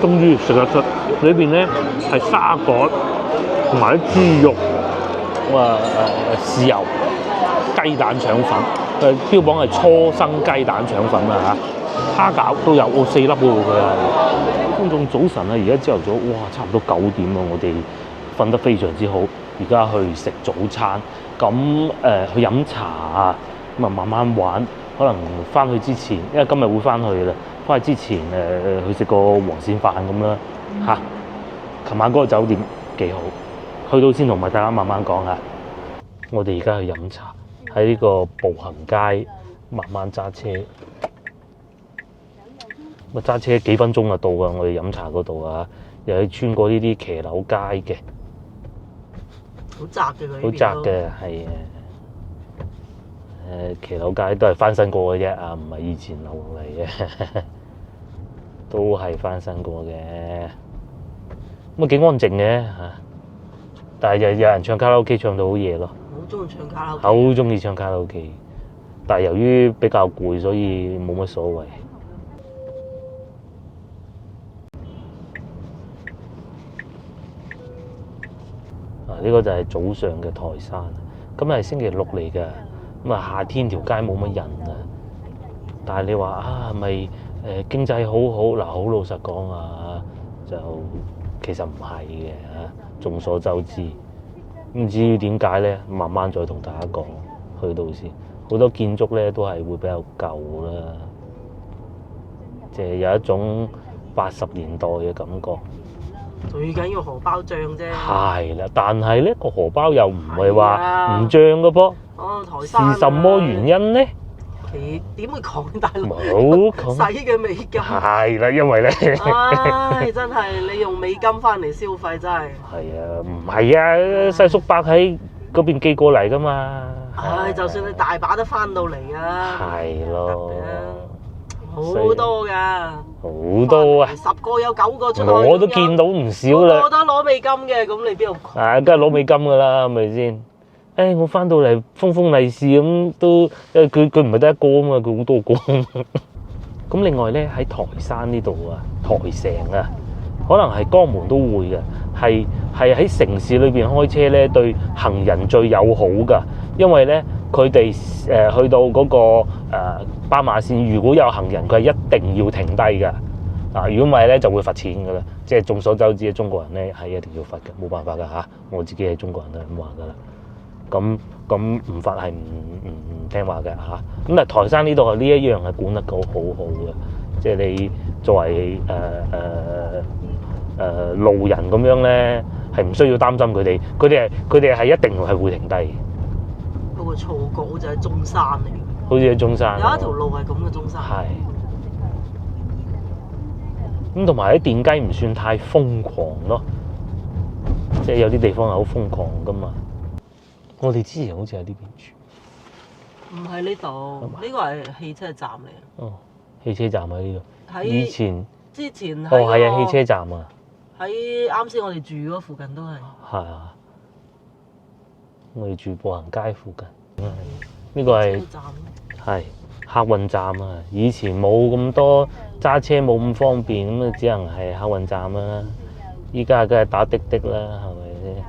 終於食得出，裏邊咧係沙葛同埋啲豬肉，豉油、雞蛋腸粉，標榜係初生雞蛋腸粉啊嚇，蝦餃都有，4粒喎佢係。觀眾早晨啊，而家朝頭早，哇，差唔多9點啊，我哋瞓得非常之好，而家去食早餐，咁去飲茶啊，咁啊慢慢玩，可能翻去之前，因為今日會翻去啦。翻去之前去食個黃鱔飯咁啦嚇，琴晚嗰個酒店幾好，去到先同埋大家慢慢講下。我哋而家去飲茶，喺呢個步行街慢慢揸車，揸車幾分鐘就到㗎。我哋飲茶嗰度啊，又要穿過呢啲騎樓街嘅，好窄嘅佢，好窄嘅係騎樓街都係翻新過嘅啫啊，唔係以前留落嚟嘅。都係翻新過嘅，咁啊幾安靜嘅嚇，但係有人唱卡拉 OK 唱到好夜咯，好中意唱卡拉 OK，好中意唱卡拉 OK，但係由於比較攰，所以冇乜所謂。呢個就係早上嘅台山，今日係星期6嚟㗎，咁啊夏天條街冇乜人啊，但係你話啊係咪？經濟好好嗱，好老實講啊，就其實唔係嘅嚇，眾所周知。唔至於點解咧，慢慢再同大家講。去到先，好多建築咧都係會比較舊啦，即係有一種80年代嘅感覺。最緊要荷包漲啫。係啦，但係咧個荷包又唔係話唔漲嘅噃。哦，台山是什麼原因咧？點會講大陸？冇講使嘅美金係啦，因為咧，唉，真係你用美金翻嚟消費真係。係啊，唔係啊，細叔伯喺嗰邊寄過嚟噶嘛。唉，就算你大把都翻到嚟啊。係咯，好多㗎。好多啊！10個有9個出去。我都見到唔少啦。我覺得攞美金嘅，咁你邊度？梗係攞美金㗎啦，係咪先？我翻到嚟封利是咁都，因為佢唔係得一個啊嘛，佢好多個。咁另外咧喺台山呢度啊，台城啊，可能係江門都會嘅，係喺城市裏邊開車咧對行人最友好㗎，因為咧佢哋去到嗰個斑馬線，如果有行人，佢係一定要停低㗎。啊，如果唔係咧就會罰錢㗎啦。即係眾所周知，中國人咧係一定要罰嘅，冇辦法㗎嚇。我自己係中國人都係咁話㗎啦。咁唔罰係唔聽話嘅嚇。咁但係台山呢度呢一樣係管得好好嘅，即係你作為路人咁樣咧，係唔需要擔心佢哋，佢哋係一定係會停低。嗰個草稿好似喺中山嚟，好似喺中山。有一條路係咁嘅中山。係。咁同埋啲電雞唔算太瘋狂咯，即係有啲地方係好瘋狂噶嘛。我哋之前好似喺呢邊住，唔係呢度，呢個係汽車站嚟。哦，汽車站喺呢度。之前哦係啊，汽車站啊。喺啱先我哋住嗰附近都係。係啊，我哋住步行街附近。呢個係客運站啊！以前冇咁多揸車，冇咁方便，咁啊只能係客運站啦。依家梗係打滴滴啦，係咪先？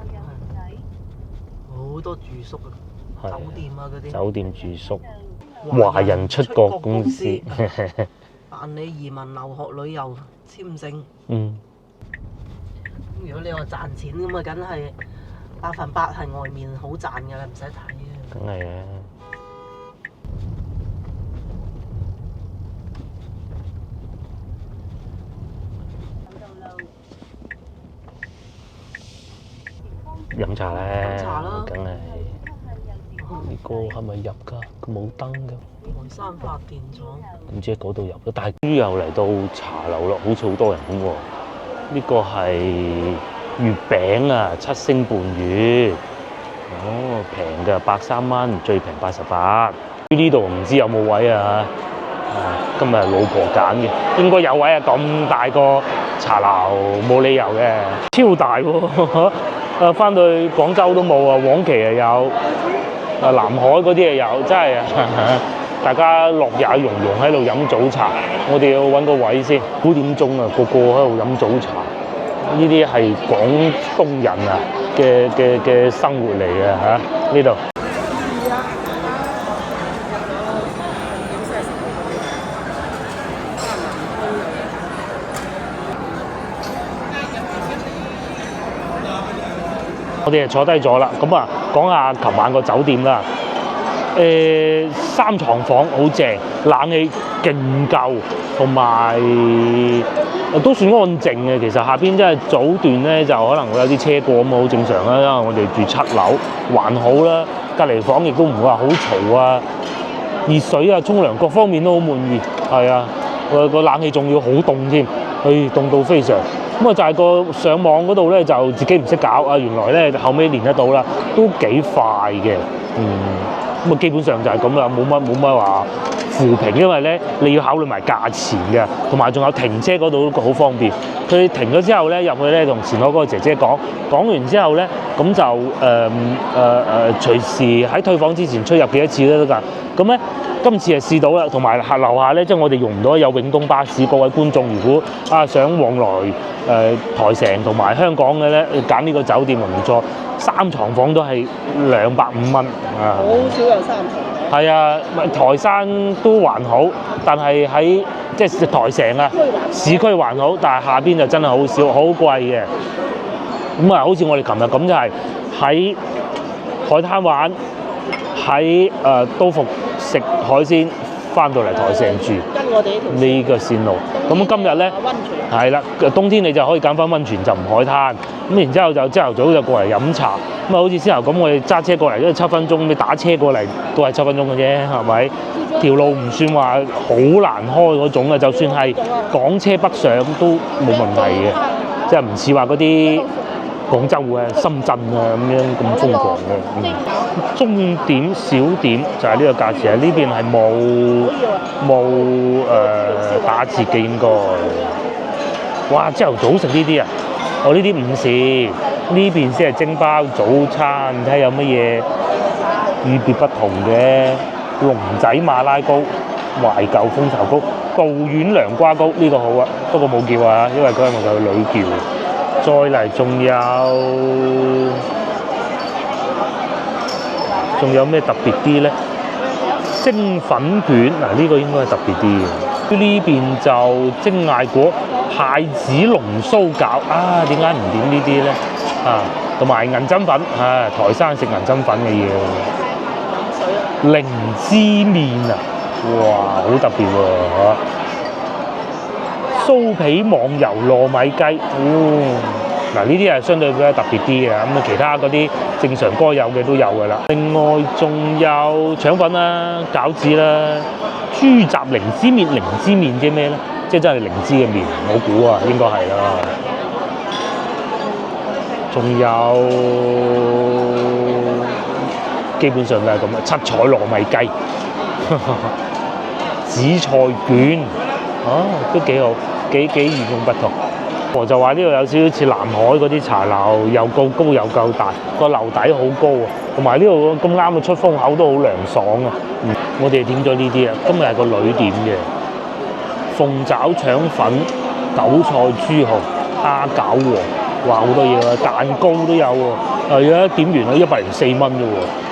好多住宿啊，酒店啊嗰啲。酒店住宿，華人出國公司，辦理移民、留學、旅遊簽證。嗯。如果你話賺錢咁啊，梗係100%係外面好賺㗎啦，唔使睇啊。梗係啊！飲茶咧，梗係呢個係咪入㗎？佢冇燈㗎。台山發電廠。唔知喺嗰度入咗，但係豬又嚟到茶樓咯，好似好多人咁喎。呢個係月餅啊，7星半月。哦，平嘅130蚊，最平88。呢度唔知有冇位啊？今日老婆揀嘅，應該有位啊！咁大個茶樓，冇理由嘅，超大喎！翻到去廣州都冇啊，黃岐又有，南海嗰啲又有，真係啊！大家樂也融融喺度飲早茶，我哋要揾個位先。9點鐘啊，個個喺度飲早茶，呢啲係廣東人啊嘅生活嚟嘅嚇，呢度。我哋就坐低咗啦，咁啊講下琴晚個酒店啦。3床房好正，冷氣勁夠，同埋都算安靜嘅。其實下邊真係早段咧就可能會有啲車過咁好正常啦，因為我哋住7樓，還好啦。隔離房亦都唔會話好嘈啊，熱水啊、沖涼各方面都好滿意。係啊，個冷氣仲要好凍添，凍到非常。咁啊就係個上網嗰度咧就自己唔識搞啊，原來咧後尾練得到啦，都幾快嘅。咁啊基本上就係咁啦，冇乜話扶貧，因為咧你要考慮埋價錢嘅，同埋仲有停車嗰度都好方便。佢停咗之後咧入去咧同前台嗰個姐姐講完之後咧，咁就隨時喺退房之前出入幾多次都得㗎。咁咧今次係試到啦，同埋樓下咧即係我哋用唔到有永東巴士，各位觀眾如果想往來台城同埋香港嘅咧，揀呢個酒店唔錯，3床房都係250蚊啊！好少有3床。係啊，台山都還好，但係喺即係台城啊，市區還好，但係下邊就真係好少，好貴嘅。咁啊，好似我哋琴日咁就係喺海灘玩，喺都服食海鮮，翻到嚟台城住。跟我哋呢個線路。咁今日咧係啦，冬天你就可以揀翻溫泉就唔海灘。咁然之後就朝頭早就過嚟飲茶。咁啊，好似先頭咁，我哋揸車過嚟都係7分鐘，你打車過嚟都係7分鐘嘅啫，係咪？條路唔算話好難開嗰種嘅，就算係港車北上都冇問題嘅，即係唔似話嗰啲廣州啊、深圳啊咁樣咁瘋狂嘅。中點小點就係呢個價錢，喺呢邊係冇打折嘅應該。哇！朝頭早食呢啲啊，我呢啲午市，呢邊先係蒸包早餐，睇下有乜嘢與別不同嘅。龍仔馬拉糕、懷舊蜂巢糕、道苑涼瓜糕呢個好啊，不過冇叫啊，因為嗰日我個女叫。再嚟仲有咩特別啲咧？蒸粉卷嗱，呢個應該係特別啲嘅。呢邊就蒸艾果、蟹子龍鬚餃啊，點解唔點呢啲咧？啊，同埋銀針粉啊，台山食銀針粉嘅嘢。靈芝麵啊，哇，好特別喎嚇！酥皮網油糯米雞，嗱呢啲係相對比較特別啲嘅，咁啊其他嗰啲正常該有嘅都有㗎啦。另外仲有腸粉啦、餃子啦、豬雜靈芝麵，靈芝麵即係咩咧？即係真係靈芝嘅麵，我估啊應該係啦。仲有基本上都係咁啊，七彩糯米雞、紫菜卷，都幾好，幾與眾不同。我就話呢度有少少似南海嗰啲茶樓，又夠高又夠大，個樓底好高啊，同埋呢度咁啱嘅出風口都好涼爽啊。我哋點咗呢啲啊，今日係個女點嘅鳳爪腸粉、韭菜豬紅、蝦餃喎，哇好多嘢啊，蛋糕都有喎。而家點完啦，104蚊啫喎，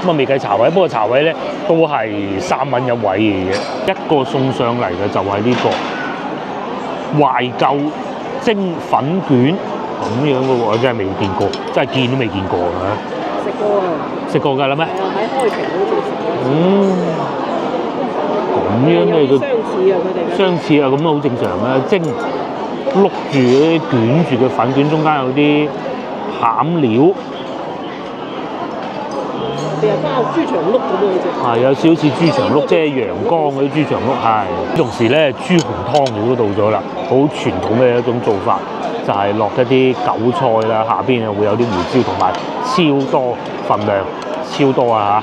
咁啊未計茶位，不過茶位咧都係3蚊一位嘅嘢。一個送上嚟嘅就係呢個懷舊蒸粉卷咁樣嘅喎，我真係未見過，真係見都未見過啊！食過啊？食過㗎啦咩？係啊，喺開平好似食過。咁樣嘅佢相似啊，佢哋。相似啊，咁啊好正常啊，蒸碌住啲捲住嘅粉卷，中間有啲餡料。係包豬腸碌咁嘅啫。係有少少似豬腸碌，即係陽江嗰啲豬腸碌。係。同時咧，豬紅湯料都到咗啦，好傳統嘅一種做法，就係落一啲韭菜啦，下邊又會有啲胡椒，同埋超多份量，超多啊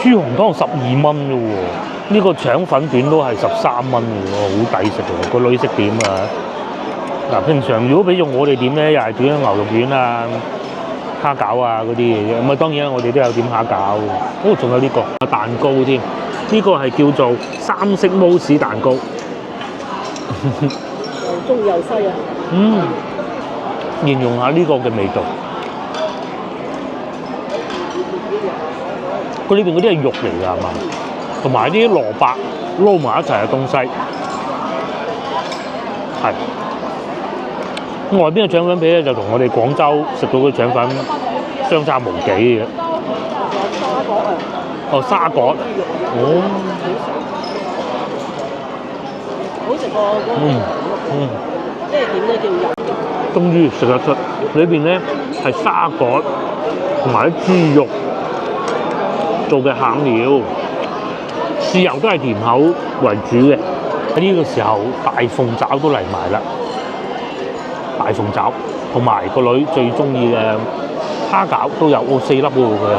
嚇！豬紅湯12蚊嘅喎，呢個腸粉卷都係13蚊嘅喎，好抵食喎。個女識點啊？嗱，平常如果俾用我哋點咧，又係點牛肉卷啊、蝦餃啊嗰啲嘢啫。咁啊，當然我哋都有點蝦餃。仲有呢個蛋糕添，呢個係叫做三色慕斯蛋糕。又中又西啊！形容下呢個嘅味道。佢裏邊嗰啲係肉嚟㗎係嘛？同埋啲蘿蔔撈埋一齊嘅東西，係。外邊嘅腸粉皮咧就同我哋廣州食到嘅腸粉相差無幾嘅。沙果啊！哦，沙果。哦。好食過嗰個即係點咧叫油？終於食得出，裏邊咧係沙果同埋啲豬肉做嘅餡料，豉油都係甜口為主嘅。喺呢個時候，大鳳爪都嚟埋啦，大鳳爪同埋個女最中意嘅蝦餃都有，4粒喎佢係，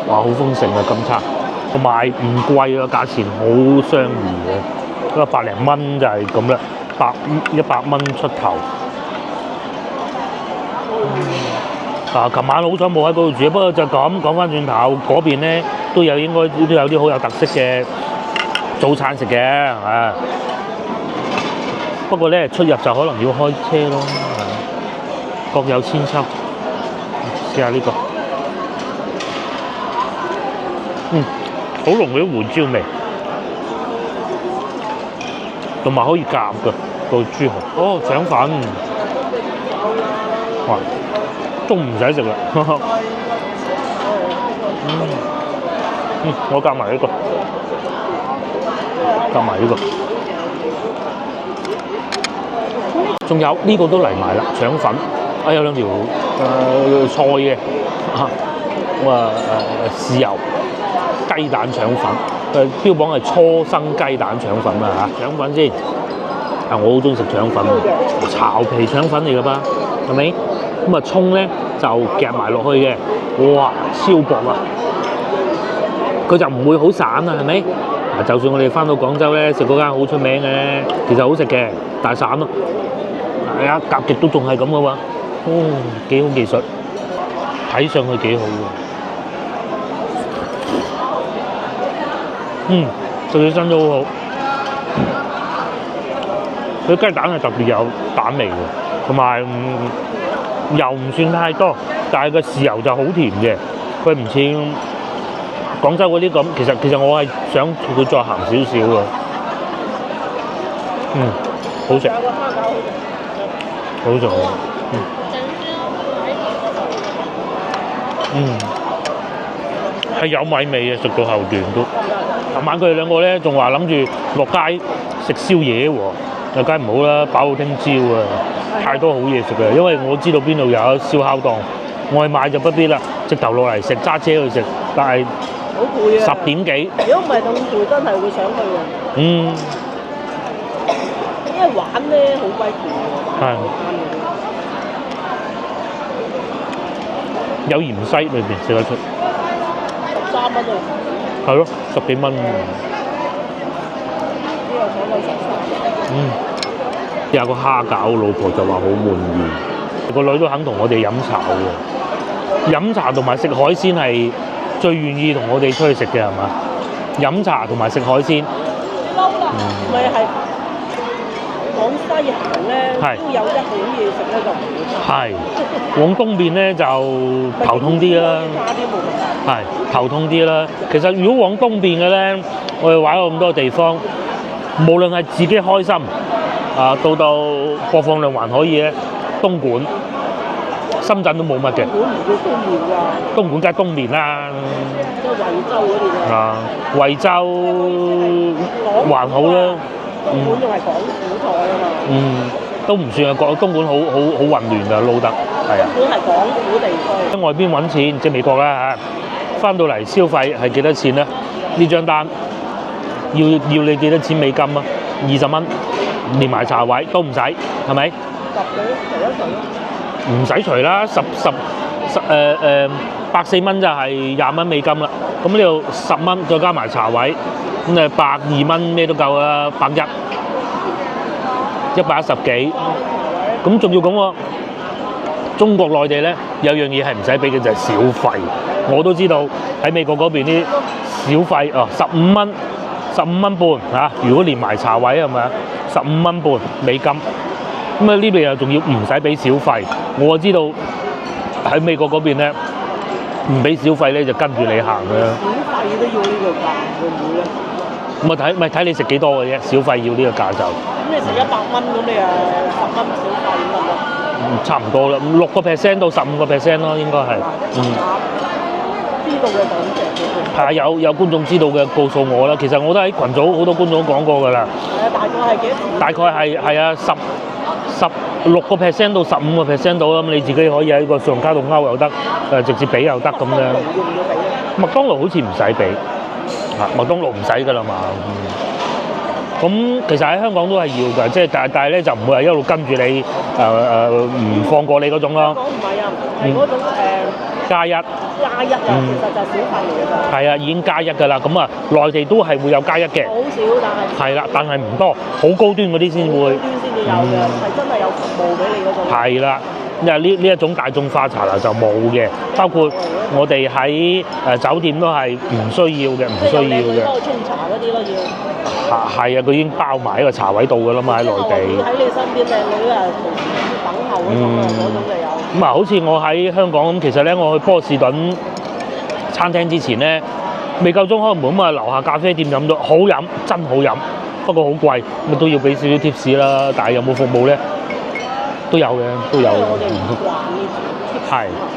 哇好豐盛啊今餐，同埋唔貴啊，價錢好相宜嘅，嗰個百零蚊就係咁啦，100蚊出頭。琴晚好彩冇喺嗰度住，不過就咁講翻轉頭，嗰邊咧應該都有啲好有特色嘅早餐食嘅，啊！不過咧出入就可能要開車咯，各有千秋。試下呢個，好濃嗰啲胡椒味，同埋可以夾嘅個豬紅。哦，腸粉，哇！都唔使食啦，我夾埋呢個，夾埋呢個，仲有呢個都嚟埋啦，腸粉，有兩條菜嘅，豉油雞蛋腸粉，標榜係初生雞蛋腸粉啊嚇，腸粉先，我好中意食腸粉，巢皮腸粉嚟㗎嘛，係咪？咁啊，葱咧就夾埋落去嘅，哇，超薄啊！佢就唔會好散啊，係咪？就算我哋翻到廣州咧，食嗰間好出名嘅，其實好食嘅，但係散咯。係啊，夾極都仲係咁嘅喎。幾好技術，睇上去幾好喎。食起身都好好。佢雞蛋係特別有蛋味嘅，同埋油唔算太多，但係個豉油就好甜嘅，佢唔似廣州嗰啲咁。其實我係想佢再鹹少少嘅。好食，好食。係有米味嘅，食到後段都。琴晚佢哋兩個咧仲話諗住落街食宵夜喎，又梗係唔好啦，飽到聽朝啊！太多好嘢食嘅，因為我知道邊度有燒烤檔，外賣就不必啦，直頭落嚟食，揸車去食。但係好攰啊！10點幾，如果唔係咁攰，真係會想去嘅。因為玩咧好鬼攰喎。係。有芫茜裏邊食得出。13蚊啊！係咯，10幾蚊。有個蝦餃，老婆就話好滿意，個女都肯同我哋飲茶喎。飲茶同埋食海鮮係最願意同我哋出去食嘅係嘛？飲茶同埋食海鮮。咪係往西行咧，都有一好嘢食咧，就唔會差。係往東邊咧就頭痛啲啦。係頭痛啲啦。其實如果往東邊嘅咧，我哋玩過咁多地方，無論係自己開心。到播放量還可以咧，東莞、深圳都冇乜嘅。東莞梗係東面啦。即係惠州嗰啲啊。惠州還好啦。東莞仲係廣府菜啊嘛。都唔算啊，東莞好混亂啊，撈得係啊。東莞係廣府地區。喺外邊揾錢，即係美國啦嚇，翻到嚟消費係幾多錢咧？呢張單要你幾多錢美金啊？20蚊。連埋茶位都唔使，係咪？10幾除一除咯。唔使除啦，104蚊就係20蚊美金啦。咁呢度10蚊再加埋茶位，咁誒120蚊咩都夠啦，110、110幾。咁仲要咁喎，中國內地咧有樣嘢係唔使俾嘅就係小費。我都知道喺美國嗰邊啲小費哦15蚊，15蚊半嚇。如果連埋茶位係咪啊？15蚊半美金。咁啊呢邊又仲要唔使俾小費。我知道喺美國嗰邊咧，唔俾小費咧就跟住你行嘅。小費都要呢個價，會唔會咧？咁啊睇你食幾多嘅啫，小費要呢個價就。咁你食100蚊，咁你10蚊小費得唔得？差唔多啦，6% 到15% 咯，應該係。知道嘅講嘅。係啊，有觀眾知道嘅告訴我啦。其實我都喺群組好多觀眾都講過㗎啦。係啊，大概係幾多錢？大概係啊16% 到15% 到啦。咁你自己可以喺個信用卡度勾又得，直接俾又得咁樣。麥當勞好似唔使俾，麥當勞唔使㗎啦嘛。咁其實喺香港都係要㗎，即係但係咧就唔會係一路跟住你唔放過你嗰種咯。香港唔係啊，係嗰種加一。加一啊，其實就係小費嚟㗎咋。係啊，已經加一㗎啦。咁啊，內地都係會有加一嘅。好少，但係。係啦，但係唔多，好高端嗰啲先會。高端先至有嘅，係真係有服務俾你嗰種。係啦，因為呢一種大眾化茶樓就冇嘅，包括我哋喺酒店都係唔需要嘅，唔需要嘅。幫佢沖茶嗰啲咯要。係啊，佢已經包埋喺個茶位度㗎啦嘛，喺內地。喺你身邊靚女啊，隨時等候嗰種啊，嗰種就有。咁啊，好似我喺香港咁，其實咧，我去波士頓餐廳之前咧，未夠鐘開門咁啊，樓下咖啡店飲咗，好飲，真好飲，不過好貴，咁都要俾少少 tips 啦。但係有冇服務咧？都有嘅，都有嘅。我哋唔慣呢種。係，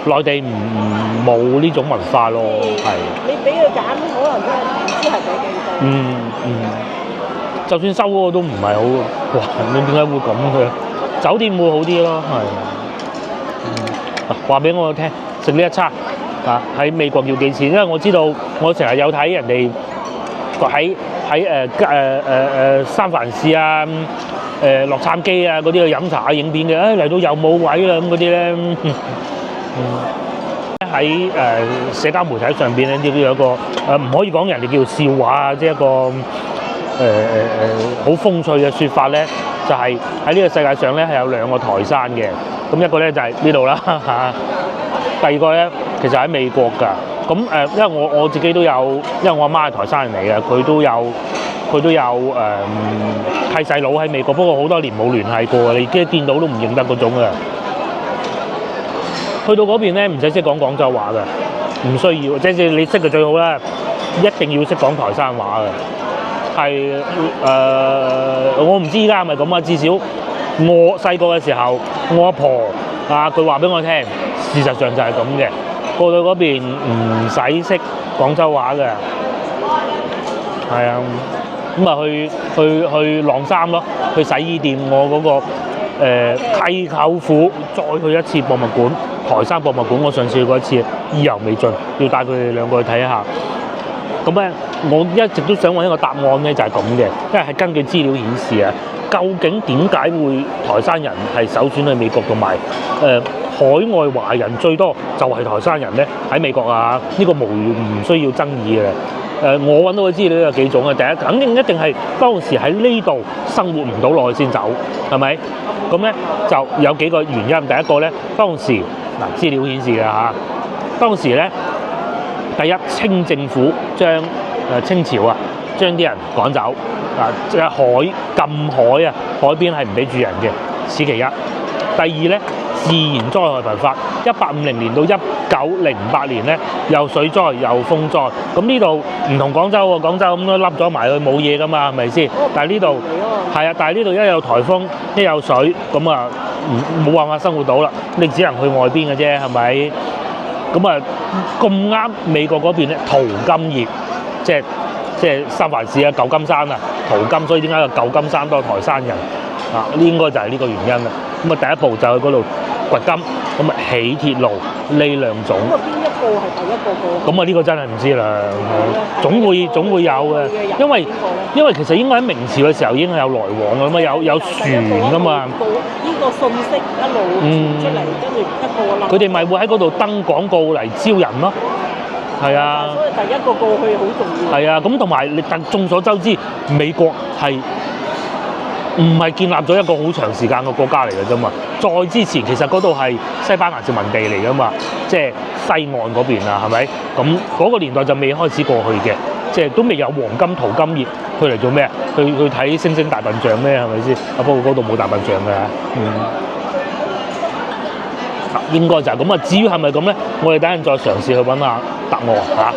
內地冇呢種文化咯，係。你俾佢揀，可能真係唔知係俾幾多。就算收嗰個都唔係好，哇！你點解會咁嘅？酒店會好啲咯，係。話俾我聽，食呢一餐喺美國要幾錢？因為我知道我成日有睇人哋喺三藩市啊、洛杉磯啊嗰啲去飲茶影片嘅，嚟到又冇位啦咁嗰啲咧。喺社交媒體上邊咧，都有一個唔可以講人哋叫笑話啊，即係一個好風趣嘅説法咧，就係喺呢個世界上咧係有2個台山嘅，咁一個咧就係呢度啦嚇，第二個咧其實喺美國㗎。咁因為我自己都有，因為我阿媽係台山人嚟嘅，佢都有契細佬喺美國，不過好多年冇聯繫過，你即係見到都唔認得嗰種嘅。去到嗰邊咧，唔使識講廣州話嘅，唔需要，即係你識嘅最好啦，一定要識講台山話嘅。係我唔知依家係咪咁啊，至少我細個嘅時候，我阿婆佢話俾我聽，事實上就係咁嘅。過到嗰邊唔使識廣州話嘅，係啊，咁啊去晾衫咯，去洗衣店，我嗰個契舅父再去一次博物館，台山博物館，我上次去過一次，意猶未盡，要帶佢哋2個去睇下。咁咧，我一直都想揾一個答案咧，就係咁嘅，因為係根據資料顯示啊，究竟點解會台山人係首選去美國，同埋海外華人最多就係台山人咧喺美國啊？呢個唔需要爭議嘅。我揾到嘅資料有幾種啊，第一肯定一定係當時喺呢度生活唔到落去先走，係咪？咁咧就有幾個原因。第一個咧，當時資料顯示嘅嚇，當時咧。第一，清政府將清朝將啲人趕走，即係禁海啊，海邊係唔俾住人嘅，此其一。第二咧，自然災害頻發，1850年到1908年咧，又水災又風災。咁呢度唔同廣州喎，廣州咁都笠咗埋去冇嘢噶嘛，係咪先？但係呢度係啊，但係呢度一有颱風一有水，咁啊冇辦法生活到啦，你只能去外邊嘅啫，係咪？咁啊，咁啱美國嗰邊咧淘金業，即係三藩市啊、舊金山啊淘金，所以點解個舊金山多台山人啊？呢應該就係呢個原因啦。咁啊，第一步就去嗰度掘金，咁啊起鐵路呢2種。咁啊，邊一個係第一個過？咁啊，呢個真係唔知啦。總會有嘅，因為其實應該喺明朝嘅時候已經係有來往㗎嘛，有船㗎嘛。呢個信息一路傳出嚟，跟住一個啦。佢哋咪會喺嗰度登廣告嚟招人咯。係啊。所以第一個過去好重要。係啊，咁同埋你眾所周知，美國係唔係建立咗一個好長時間嘅國家嚟嘅啫嘛？再之前其實嗰度係西班牙殖民地嚟㗎嘛，即係西岸嗰邊啊，係咪？咁嗰個年代就未開始過去嘅。即係都未有黃金淘金熱，去嚟做咩？去睇星星大笨象咩？係咪先？啊，不過嗰度冇大笨象㗎。應該就係咁啊。至於係咪咁咧，我哋等陣再嘗試去揾下答案嚇。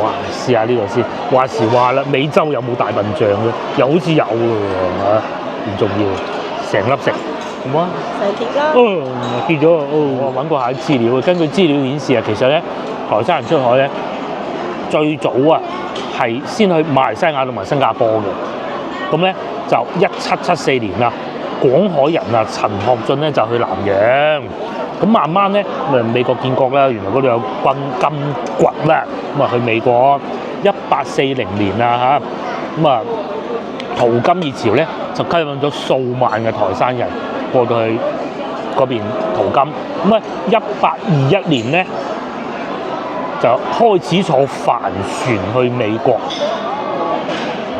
哇！試下呢個先。話時話啦，美洲有冇大笨象嘅？又好似有嘅喎嚇，唔重要，成粒食。好啊！成碟啦。跌咗我揾過下資料，根據資料顯示啊，其實咧台山人出海咧最早啊係先去馬來西亞同埋新加坡嘅。咁咧就1774年啦，廣海人啊陳學進咧就去南洋。咁慢慢咧，美國建國啦，原來嗰度有金掘啦，咁啊去美國。1840年啊嚇，咁啊淘金熱潮咧就吸引咗數萬嘅台山人過到去嗰邊淘金。咁啊1821年咧就開始坐帆船去美國。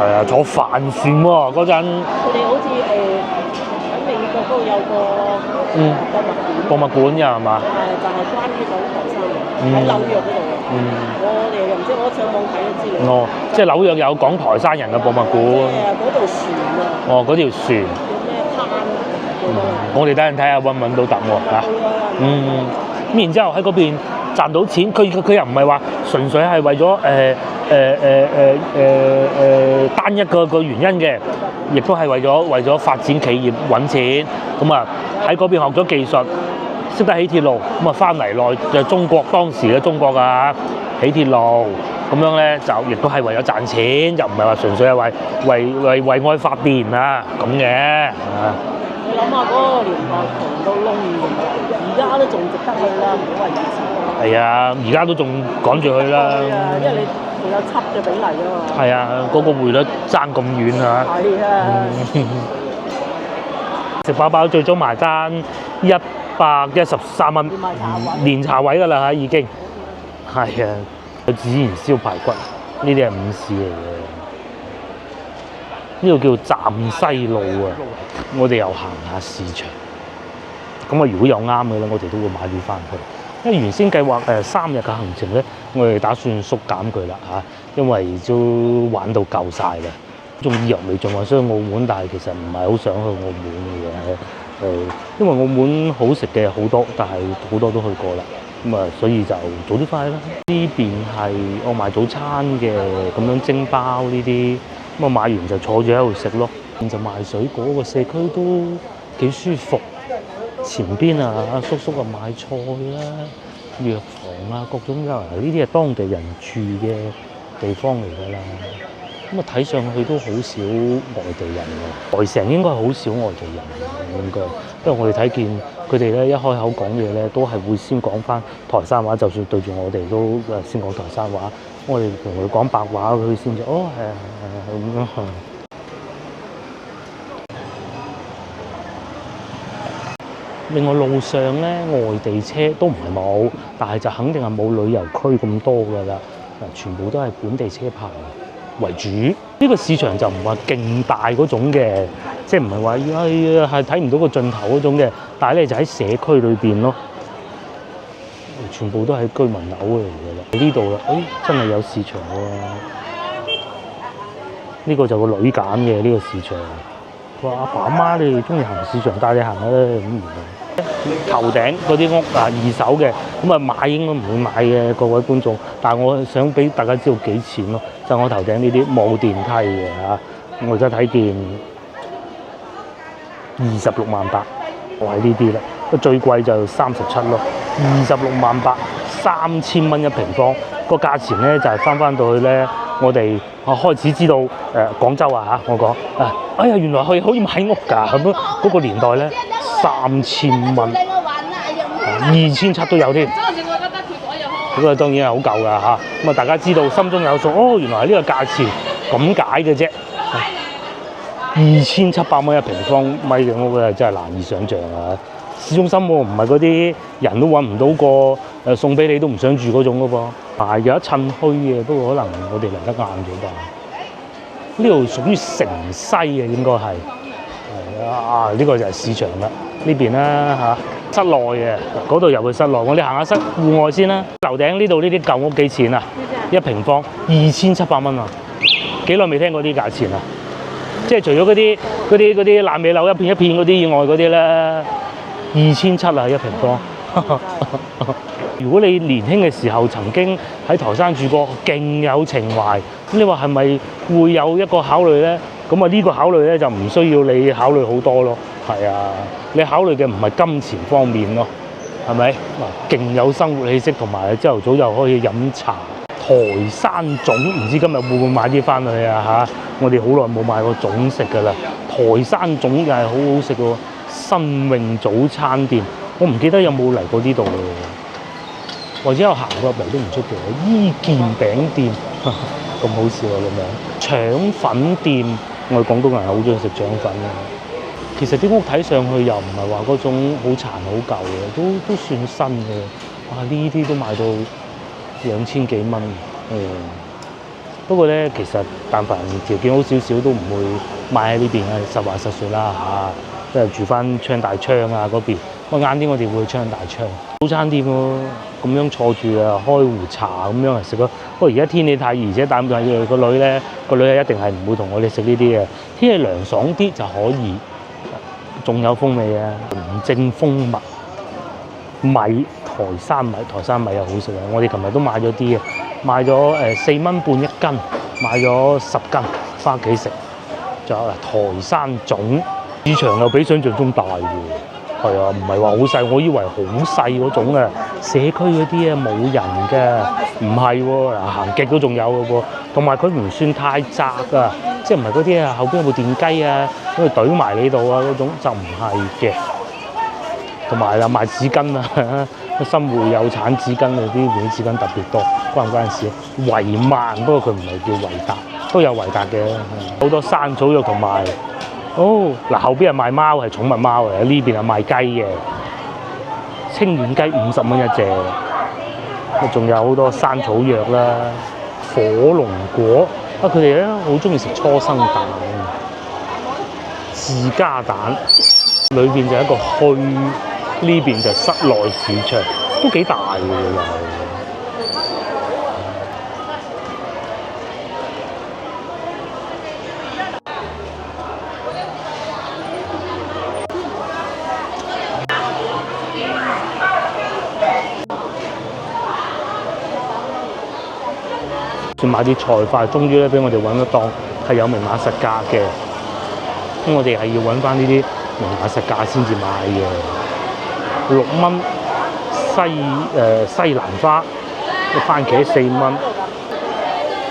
係啊，坐帆船喎嗰陣。佢哋好似喺美國嗰度有個博物館㗎係嘛？就係關於講台山嘅，喺紐約嗰度。我哋又唔知，我上網睇咗資料。即係紐約有講台山人嘅博物館。嗰條船啊。嗰條船。叫咩灘？我哋等陣睇下揾唔揾到答案嚇。咁然之後喺嗰邊賺到錢，佢又唔係話純粹係為咗單一個原因嘅，亦都係為咗發展企業揾錢。咁啊喺嗰邊學咗技術，識得起鐵路，咁啊翻嚟內就中國當時嘅中國啊起鐵路，咁樣咧就亦都係為咗賺錢，就唔係話純粹係為愛發電啊咁嘅啊。你諗下嗰個年代窮到窿咁，而家都仲值得去啦，唔好話以前。係啊，而家都仲趕住去啦。係啊，因為你仲有7嘅比例啊嘛。係啊，嗰個匯率爭咁遠啊。係啊。食飽飽最終埋單113蚊，連茶位㗎啦嚇已經。係啊，孜然燒排骨，呢啲係午市嚟嘅。呢個叫站西路啊，我哋又行下市場。咁啊，如果有啱嘅咧，我哋都會買啲翻去。因為原先計劃3日嘅行程咧，我哋打算縮減佢啦嚇，因為都玩到夠晒啦。仲意猶未盡，話想去澳門，但係其實唔係好想去澳門嘅因為澳門好食嘅好多，但係好多都去過啦。咁啊，所以就早啲翻去啦。呢邊係我賣早餐嘅，咁樣蒸包呢啲，咁啊買完就坐住喺度食咯。就賣水果個社區都幾舒服。前邊啊，阿叔叔啊買菜啦、藥房啊，各種嘅呢啲係當地人住嘅地方嚟㗎啦。咁啊睇上去都好少外地人㗎，台城應該好少外地人應該，因為我哋睇見佢哋咧一開口講嘢咧，都係會先講翻台山話，就算對住我哋都先講台山話。我哋同佢講白話，佢先就係咁樣。另外路上咧，外地車都唔係冇，但係就肯定係冇旅遊區咁多㗎啦。全部都係本地車牌為主。呢個市場就唔係勁大嗰種嘅，即係唔係話係睇唔到個盡頭嗰種嘅。但係咧就喺社區裏邊咯，全部都係居民樓嚟㗎啦。呢度啦，真係有市場喎。呢個就個女揀嘅呢個市場。佢話：阿爸阿媽，你哋中意行市場，帶你行啦咁。頭頂嗰啲屋啊，二手嘅，咁啊買應該唔會買嘅，各位觀眾。但係我想俾大家知道幾錢咯，就我頭頂呢啲冇電梯嘅嚇，我而家睇見26萬8，我係呢啲啦。最貴就37咯，26萬8，3000蚊一平方。個價錢咧就係翻到去咧，我哋開始知道廣州啊嚇，我講哎呀原來可以買屋㗎咁樣，嗰個年代咧。3000蚊，2700都有添。咁啊，當然係好舊㗎嚇。咁啊，大家知道心中有數。哦，原來係呢個價錢咁解嘅啫。2700蚊一平方米嘅屋啊，真係難以想像啊！市中心喎，唔係嗰啲人都揾唔到個送俾你都唔想住嗰種㗎噃。係有一襯虛嘅，不過可能我哋嚟得晏咗吧。呢度屬於城西嘅應該係。呢個就係市場啦，呢邊啦嚇，室內嘅，嗰度入去室內。我哋行下戶外先啦。樓頂呢度呢啲舊屋幾錢啊？1平方2700蚊啊！幾耐未聽過啲價錢啊？即係除咗嗰啲爛尾樓一片一片嗰啲以外嗰啲咧，2700啊1平方。如果你年輕嘅時候曾經喺台山住過，勁有情懷，咁你話係咪會有一個考慮咧？咁啊呢個考慮咧就唔需要你考慮好多咯。係啊，你考慮嘅唔係金錢方面咯，係咪？嗱，勁有生活氣息，同埋朝頭早又可以飲茶。台山粽唔知今日會唔會買啲翻去啊嚇？我哋好耐冇買過粽食㗎啦。台山粽又係好好食喎，新榮早餐店，我唔記得有冇嚟過呢度喎，或者有行過入嚟都唔出奇。伊健餅店咁好笑啊咁樣，腸粉店，我哋廣東人係好中意食腸粉嘅。其實啲屋睇上去又唔係話嗰種好殘好舊嘅，都算新嘅。哇！呢啲都賣到2000幾蚊，不過咧，其實但凡條件好少少都唔會買喺呢邊嘅，實話實說啦嚇。即係住翻昌大昌啊嗰邊，晏啲我哋會去昌大昌早餐店咯，咁樣坐住啊，開壺茶咁樣嚟食咯。不過而家天氣太熱，而且帶住個女咧，個女一定係唔會同我哋食呢啲嘅。天氣涼爽啲就可以，仲有風味啊！龍正蜂蜜米。台山米又好食啊！我哋琴日都買咗啲嘅，買咗4蚊半1斤，買咗10斤，翻屋企食。仲有台山粽，市場又比想象中大喎。係啊，唔係話好細，我以為好細嗰種啊。社區嗰啲啊冇人㗎，唔係喎，行極都仲有嘅喎。同埋佢唔算太窄啊，即係唔係嗰啲啊後邊有部電雞啊，咁佢懟埋你度啊嗰種就唔係嘅。同埋啦，賣紙巾啊，新會有產紙巾嗰啲軟紙巾特別多，關唔關事？維萬，不過佢唔係叫維達，都有維達嘅，好多山草藥同埋，嗱後邊係賣貓，係寵物貓嚟，呢邊係賣雞嘅，清遠雞50蚊一隻，仲有好多山草藥啦，火龍果，佢哋咧好中意食初生蛋，自家蛋，裏邊就係一個墟。呢邊就室內市場，都幾大嘅又。算買啲菜翻，終於咧俾我哋揾得檔係有明碼實價嘅。咁我哋係要揾翻呢啲明碼實價先至買嘅。6蚊西蘭花，番茄4蚊。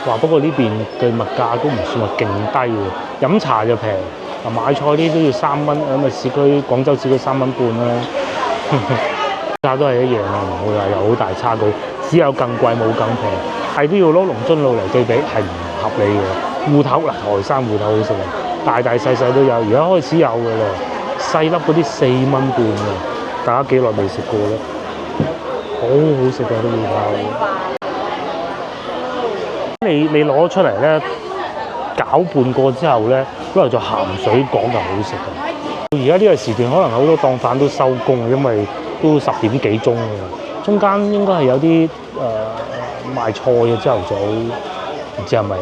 哇！不過呢邊嘅物價都唔算話勁低喎，飲茶就平，買菜呢都要3蚊，咁啊市區廣州市區3蚊半啦。價都係一樣啊，唔會話有好大差距，只有更貴冇更平，係都要攞龍津路嚟對比，係唔合理嘅。芋頭嗱，台山芋頭好食啊，大大細細都有，而家開始有嘅啦，細粒嗰啲4蚊半嘅。大家幾耐未食過咧？好好食㗎啲芋頭。你攞出嚟咧，攪拌過之後咧，攞嚟做鹹水講就好食㗎。而家呢個時段可能好多檔販都收工，因為都10點幾鐘㗎啦。中間應該係有啲賣菜嘅朝頭早，唔知係咪啊？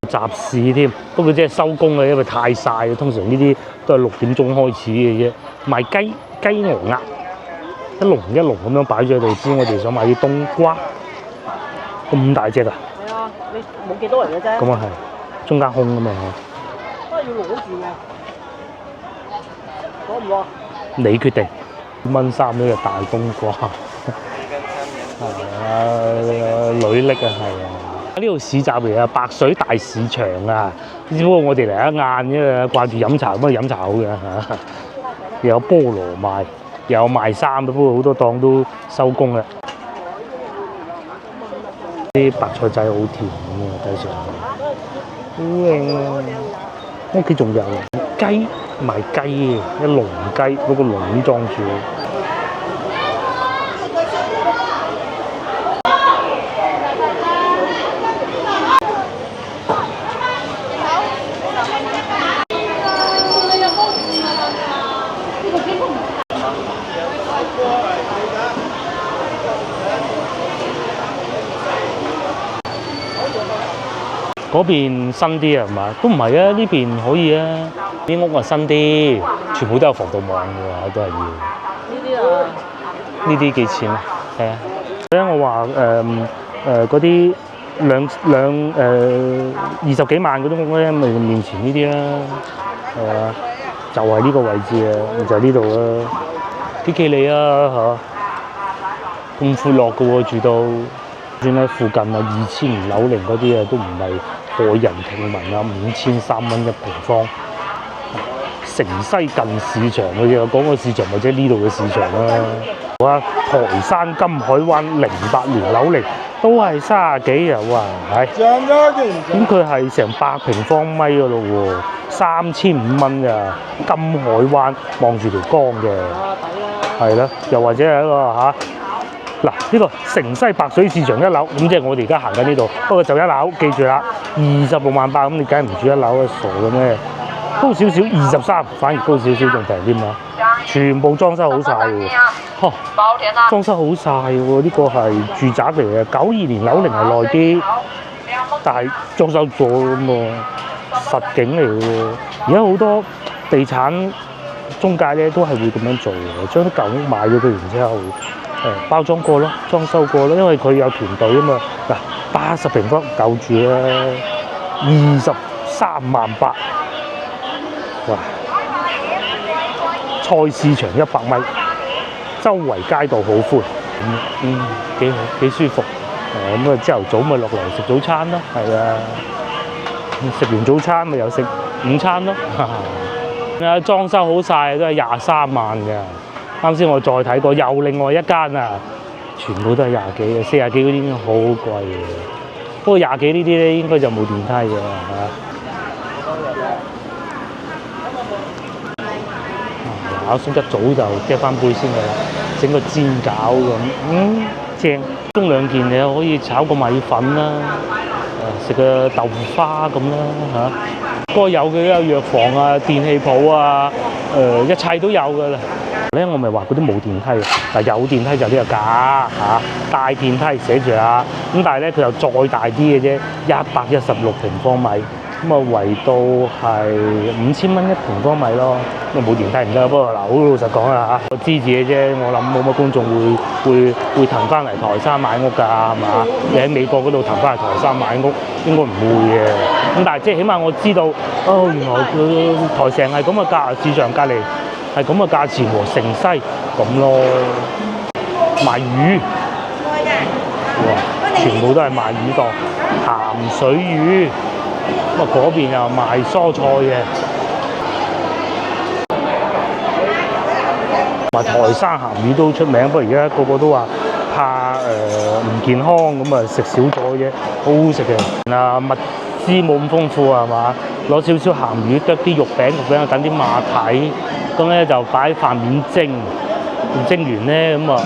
集市添，不過即係收工啦，因為太曬。通常呢啲都係6點鐘開始嘅啫。賣雞鵝鴨，一籠一籠咁樣擺咗喺度先。我哋想買啲冬瓜，咁大隻啊！係啊，你冇幾多人嘅啫。咁啊係，中間空㗎嘛。都係要攞住嘅，攞唔攞？你決定。1.3呢個大冬瓜，係啊，女拎啊，係啊。呢度市集嚟啊，白水大市場啊，只不過我哋嚟得晏啫，掛住飲茶，咁啊飲茶好嘅嚇。又有菠蘿賣，又有賣衫，不過好多檔都收工啦。啲白菜仔好甜咁啊，睇上好靚啊！屋企仲有雞賣雞嘅，一籠雞嗰個籠裝住。嗰邊新啲啊，係嘛？都唔係啊，呢邊可以啊。啲屋啊新啲，全部都有防盜網嘅喎，都係要。呢啲啊，呢啲幾錢啊？係啊。所以我話嗰啲20幾萬嗰啲屋咧，咪面前呢啲啦，係啊，就係呢個位置啊，就係呢度啦，幾企理啊嚇，咁闊落嘅喎住到，算喺附近啊2000樓齡嗰啲啊，都唔係駭人聽聞啊，5300蚊1平方。城西近市場嘅嘢，講個市場或者呢度嘅市場啦。哇！台山金海灣08年樓齡都係30幾啊！哇，係。咁佢係成100平方米嘅咯喎，3500蚊㗎。金海灣望住條江嘅，係啦。又或者係一個嚇嗱呢個城西白水市場1樓，咁即係我哋而家行緊呢度。不過就1樓，記住啦，26萬8，咁你梗係唔住1樓啊？傻嘅咩？高少少23，反而高少少仲平啲嘛。全部裝修好晒嘅喎，裝修好晒喎，呢個係住宅嚟嘅，92年樓齡係耐啲，但係裝修咗咁喎，實景嚟嘅喎。而家好多地產中介咧都係會咁樣做嘅，將啲舊屋買咗佢，然之後包裝過咯，裝修過咯，因為佢有團隊啊嘛。嗱，80平方夠住啦，23萬8，哇！菜市場100米，周圍街道好寬，幾好幾舒服。咁啊，朝頭早咪落嚟食早餐咯，係啊，食完早餐咪又食午餐咯。裝修好晒都係23萬嘅。啱先我再睇過，又另外一間啊，全部都係20幾嘅，40幾嗰啲已經好貴嘅。不過20幾呢啲咧應該就冇電梯嘅嚇。考叔一早就嗒翻杯先㗎啦，整個煎餃咁，正。中兩件你可以炒個米粉啦，食個豆腐花咁啦嚇。該有嘅有藥房啊、電器鋪啊，一切都有㗎啦。咧我咪話嗰啲冇電梯，但有電梯就呢個價嚇，大電梯寫住啊。咁但係咧佢又再大啲嘅啫，116平方米。咁啊，圍到係5000蚊1平方米咯，咁啊冇電梯唔得。不過嗱，好老實講啦嚇，我知自己啫，我諗冇乜觀眾會騰翻嚟台山買屋㗎，係嘛？你喺美國嗰度騰翻嚟台山買屋，應該唔會嘅。咁但係即係起碼我知道，原來佢台城係咁嘅價，市場隔離係咁嘅價錢喎，城西咁咯，賣魚，哇，全部都係賣魚檔，鹹水魚。咁啊嗰邊又賣蔬菜嘅，同埋台山鹹魚都出名，不過而家個個都話怕唔健康，咁啊食少咗啫，好好食嘅。物資冇咁豐富係嘛？攞少少鹹魚，得啲肉餅等啲馬蹄，咁咧就擺飯面蒸，蒸完咧咁啊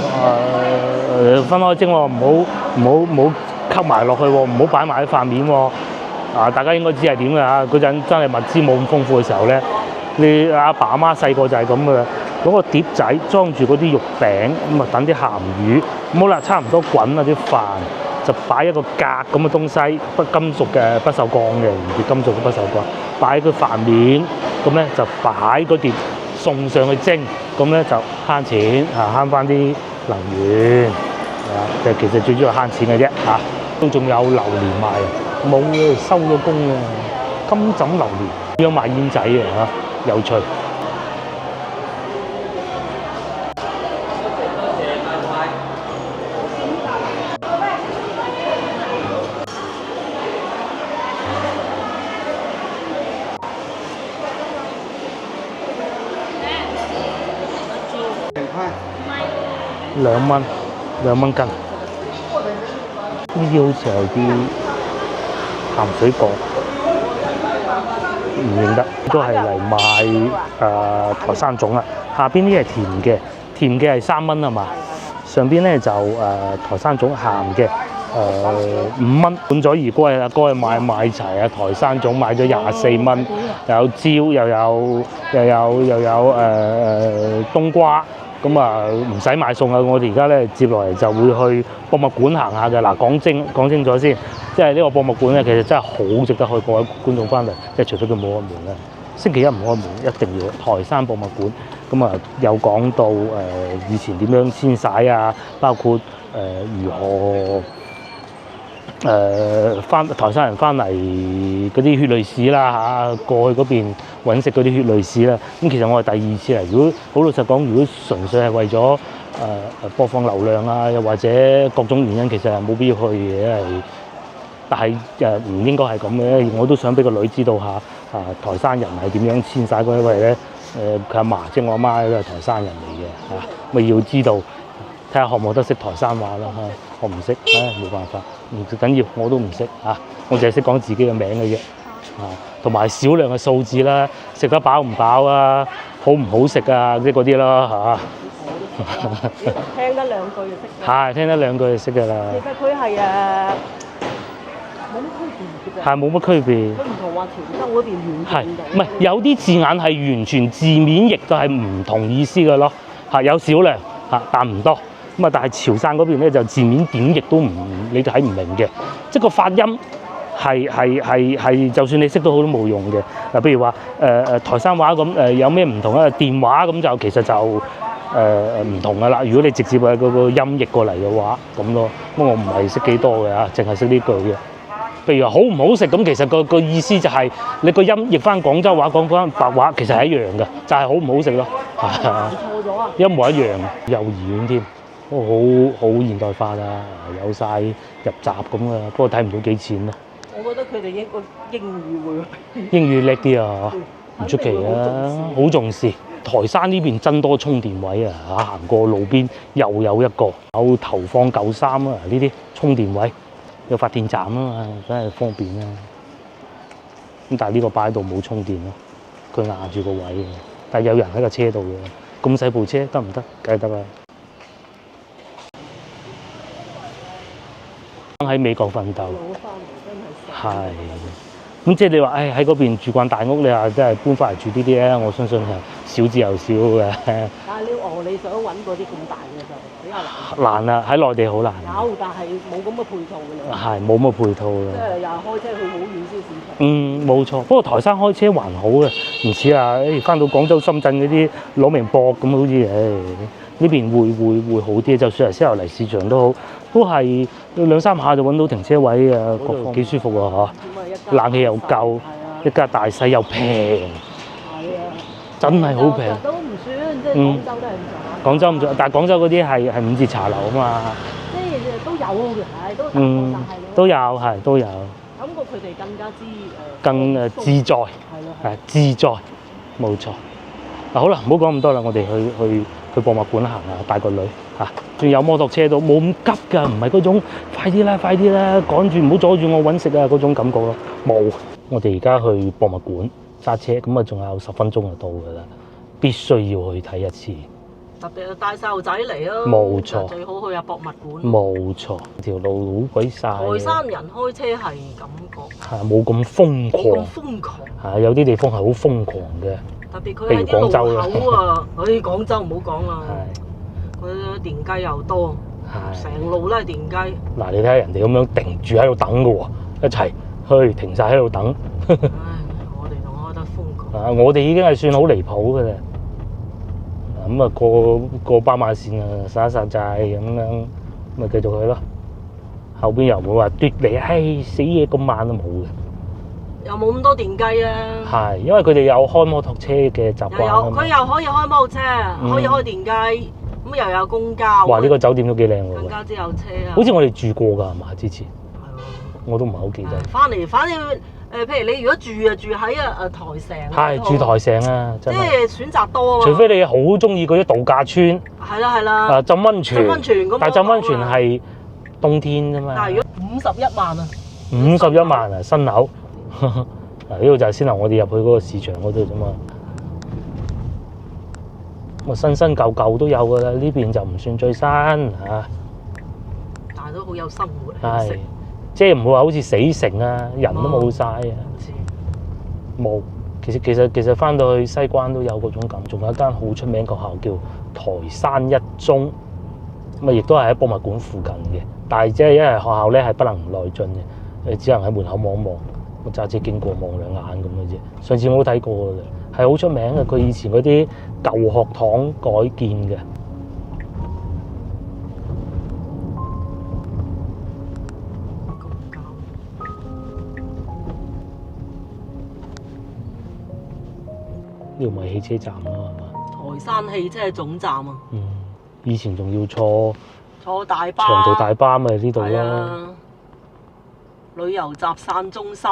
分開蒸喎，唔好溝埋落去喎，唔好擺埋喺飯面喎。大家應該知係點㗎嚇，嗰陣真係物資冇咁豐富嘅時候咧，你阿爸阿媽細個就係咁㗎啦，攞個碟仔裝住嗰啲肉餅，咁啊等啲鹹魚，咁好啦，差唔多滾啦啲飯，就擺一個格咁嘅東西，金屬嘅不鏽鋼嘅，唔係金屬嘅不鏽鋼，擺喺個飯面，咁咧就擺嗰碟送上去蒸，咁咧就慳錢嚇，慳翻啲能源，就其實最主要慳錢嘅啫嚇，都仲有榴蓮賣啊！冇嘅，收咗工啊！金枕榴蓮，有賣煙仔嘅嚇，有趣。2蚊，2蚊斤。呢啲好似係啲鹹水角，唔認得，都係嚟賣台山粽啦。下邊啲係甜嘅，甜嘅係3蚊係嘛？上邊咧就台山粽鹹嘅5蚊，滿載而歸啦。嗰日買齊啊，台山粽買咗24蚊，又有蕉，又有冬瓜，咁啊唔使買餸啊！我哋而家咧接落嚟就會去博物館行下嘅。嗱，講清楚先，即係呢個博物館咧，其實真係好值得去各位觀眾翻嚟，即係除非佢冇開門啦。星期一唔開門，一定要台山博物館。咁啊，有講到以前點樣遷徙啊，包括如何翻台山人翻嚟嗰啲血淚史啦嚇，過去嗰邊揾食嗰啲血淚史啦。咁其實我係第二次嚟，如果好老實講，如果純粹係為咗播放流量啊，又或者各種原因，其實係冇必要去嘅，但係唔應該係咁嘅。我都想俾個女知道下台山人係點樣遷徙嗰，因為咧佢阿嫲即係我阿媽都係台山人嚟嘅嚇，咪要知道睇下學唔學得識台山話啦嚇。我唔識，冇辦法，唔緊要，我都唔識嚇，我淨係識講自己嘅名嘅啫嚇，同埋少量嘅數字啦，食得飽唔飽啊，好唔好食啊，即係嗰啲啦嚇。聽得兩句就識。係聽得兩句就識㗎啦。其實佢係冇乜區別嘅啫。係冇乜區別。佢唔同話潮州嗰邊完係全唔係有啲字眼係完全字面譯就係唔同意思嘅咯？係有少量嚇，但唔多。咁啊，但係潮汕嗰邊咧就字面點譯都唔，你睇唔明嘅，即係個發音係，就算你識都好都冇用嘅。嗱，譬如話台山話咁有咩唔同啊？電話咁就其實就唔同噶啦。如果你直接喺嗰個音譯過嚟嘅話，咁咯。咁我唔係識幾多嘅嚇，淨係識呢句嘅。譬如話好唔好食咁，其實個意思就係你個音譯翻廣州話講翻白話，其實係一樣嘅，就係好唔好食咯。錯咗啊！一模一樣，幼兒園添。都好現代化啦，有晒入閘咁啊，不過睇唔到幾錢咯。我覺得佢哋應該英語會英語叻啲啊，唔出奇啊，好重視。台山呢邊真多充電位啊，行過路邊又有一個，有投放舊衫啊，呢啲充電位有發電站啊嘛，真係方便啦。咁但係呢個擺喺度冇充電咯，佢壓住個位嘅，但係有人喺個車度嘅，咁細部車得唔得？梗係得啦。喺美國奮鬥，係咁即係你話，喺嗰邊住慣大屋，你話真係搬翻嚟住呢啲咧，我相信係少之又少嘅。但係你想揾嗰啲咁大嘅就比較難。難啊！喺內地好難。有，但係冇咁嘅配套嘅你。係冇乜配套嘅。即係又開車去好遠先市場。冇錯。不過台山開車還好嘅，唔似啊，翻到廣州、深圳嗰啲攞命搏咁，好似呢邊會好啲。就算係先頭嚟市場都好，都係2-3下就揾到停車位啊，各方幾舒服啊嚇！冷氣又夠，一家大細又平，係啊，真係好平。都唔算，即係廣州都係咁上下。廣州唔算，但係廣州嗰啲係5折茶樓啊嘛。即係都有嘅，都都有都有。感覺佢哋更加之更自在，係自在，冇錯。嗱好啦，唔好講咁多啦，我哋去博物館行下，帶個女嚇。仲有摩托車都冇咁急㗎，唔係嗰種快啲啦，趕住唔好阻住我揾食啊嗰種感覺咯。冇，我哋而家去博物館揸車，咁啊仲有10分鐘就到㗎啦，必須要去睇一次。特別係帶細路仔嚟咯，冇錯，最好去下博物館。冇錯，條路好鬼晒。台山人開車係感覺係冇咁瘋狂。冇咁瘋狂。係有啲地方係好瘋狂嘅。特別佢喺啲路口啊，廣州唔好講啦，佢電雞又多，成路都係電雞。嗱，你睇下人哋咁樣定住喺度等嘅喎，一齊去停晒喺度等。唉，我哋仲開得瘋狂。啊，我哋已經係算好離譜嘅啦。咁啊過斑馬線啊，殺一殺債咁樣，咪繼續去咯。後邊又冇話奪你，死嘢咁慢都冇嘅。又冇咁多電雞啊！係，因為佢哋有開摩托車嘅習慣啊嘛。佢又可以開摩托車，可以開電雞，咁又有公交。哇！呢個酒店都幾靚喎。更加之有車啊！好似我哋住過㗎係嘛？之前。係喎。我都唔係好記得。翻嚟，反正譬如你如果住喺台城。係住台城啊！真係。即係選擇多啊嘛。除非你好中意嗰啲度假村。係啦。浸溫泉。咁。但係浸溫泉係冬天啫嘛。但係如果51萬啊！51萬啊，新樓。嗱，呢度就係先頭我哋入去嗰個市場嗰度啫嘛。咁新舊舊都有㗎啦，呢邊就唔算最新嚇。但係都好有生活。係，即係唔會話好似死城啊，人都冇晒啊。冇，其實翻到去西關都有嗰種感，仲有一間好出名學校叫台山一中，咁啊亦都係喺博物館附近嘅。但係即係因為學校咧係不能內進嘅，你只能喺門口望一望，我揸車經過望兩眼咁嘅啫。上次我都睇過嘅，係好出名嘅。佢以前嗰啲舊學堂改建嘅。呢度咪汽車站咯，係嘛？台山汽車總站啊！以前仲要坐大巴，長途大巴咪呢度咯。旅遊集散中心。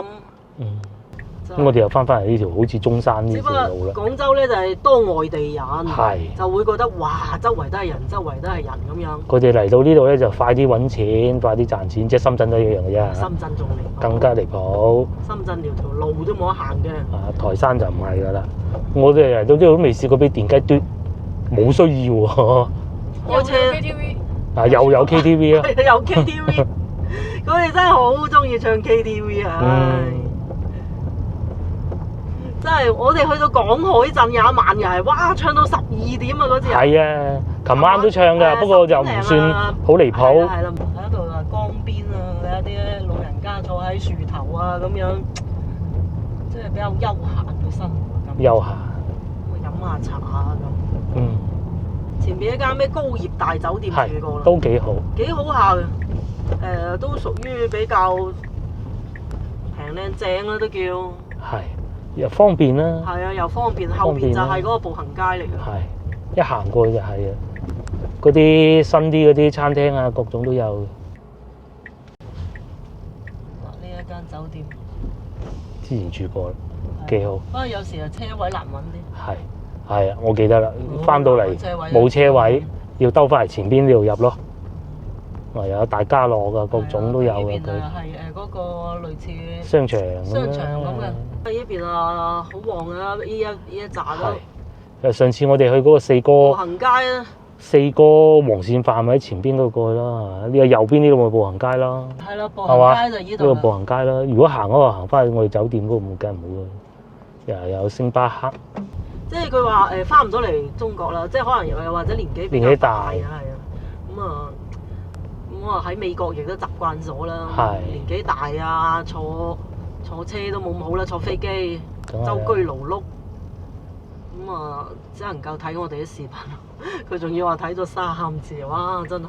咁我哋又翻嚟呢條好似中山呢條路啦。廣州咧就係多外地人，係就會覺得哇，周圍都係人，周圍都係人咁樣。佢哋嚟到呢度咧就快啲揾錢，快啲賺錢，即係深圳都一樣嘅啫。深圳仲離譜，更加離譜。深圳條路都冇得行嘅。台山就唔係㗎啦。我哋嚟到呢度都未試過俾電雞嘟，冇需要喎。開車 KTV 又有 KTV 啊！有 KTV， 佢哋真係好中意唱 KTV 啊！真係我哋去到港海鎮有一晚又係，哇！唱到12點啊嗰次。係啊，琴晚都唱㗎，不過就唔算好離譜。係啦，喺度啊江邊啊，有啲老人家坐喺樹頭啊咁樣，即係比較休閒嘅生活咁。休閒。咁飲下茶啊咁。前面一間咩高業大酒店住過啦。都幾好。幾好下嘅，都屬於比較平靚正啦都叫。係。又方便啦，係啊，又方便，後邊就係嗰個步行街嚟嘅。係，一行過去就係啊，嗰啲新啲嗰啲餐廳啊，各種都有。呢一間酒店之前住過啦，幾好。不過有時啊，車位難揾啲。係啊，我記得啦，翻到嚟冇車位，要兜翻嚟前邊呢度入咯。又有大家樂啊，各種都有啊。呢邊啊係嗰個類似商場咁嘅。呢邊啊，好旺啊！呢一紮都。上次我哋去嗰個四哥步行街啊。四哥黃線範咪喺前邊嗰個啦，呢個右邊呢度咪步行街啦。係啦，步行街就呢度。呢個步行街啦，如果行嗰個行翻去我哋酒店嗰個，梗係唔好啦。又有星巴克。即係佢話翻唔到嚟中國啦，即係可能又或者年紀比較大啊，係啊。咁啊喺美國亦都習慣咗啦。年紀大啊，坐車都冇咁好啦，坐飛機舟車勞碌，咁啊只能夠睇我哋啲視頻。佢仲要話睇咗3次，哇！真係，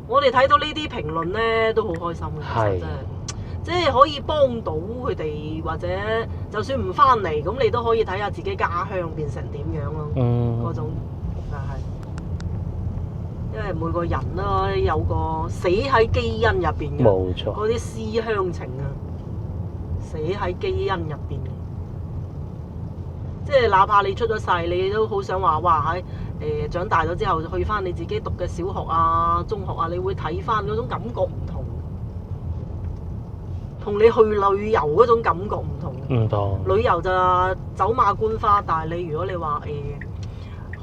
我哋睇到呢啲評論咧都好開心嘅，其實真係，即係可以幫到佢哋，或者就算唔翻嚟，咁你都可以睇下自己家鄉變成點樣咯。嗰種就係。因為每個人啦有個死喺基因入邊嘅，冇錯，嗰啲思鄉情啊，死喺基因入邊嘅，即係哪怕你出咗世，你都好想話哇喺長大咗之後去翻你自己讀嘅小學啊、中學啊，你會睇翻嗰種感覺唔同，同你去旅遊嗰種感覺唔同。唔同。旅遊就走馬觀花，但係你如果你話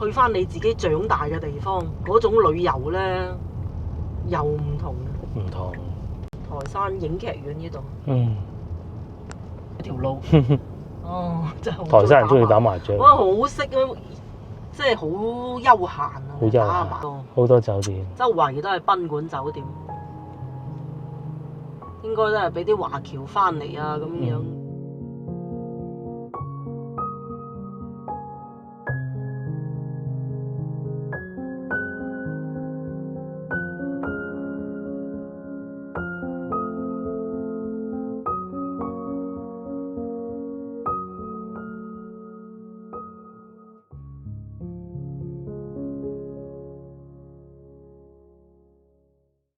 去翻你自己長大嘅地方，嗰種旅遊咧又唔同。唔同。台山影劇院呢度。一條路。真係。台山人中意打麻將。哇，好識啊！即係好休閒啊。好休閒。好多酒店。周圍都係賓館酒店，應該都係俾啲華僑翻嚟啊咁樣。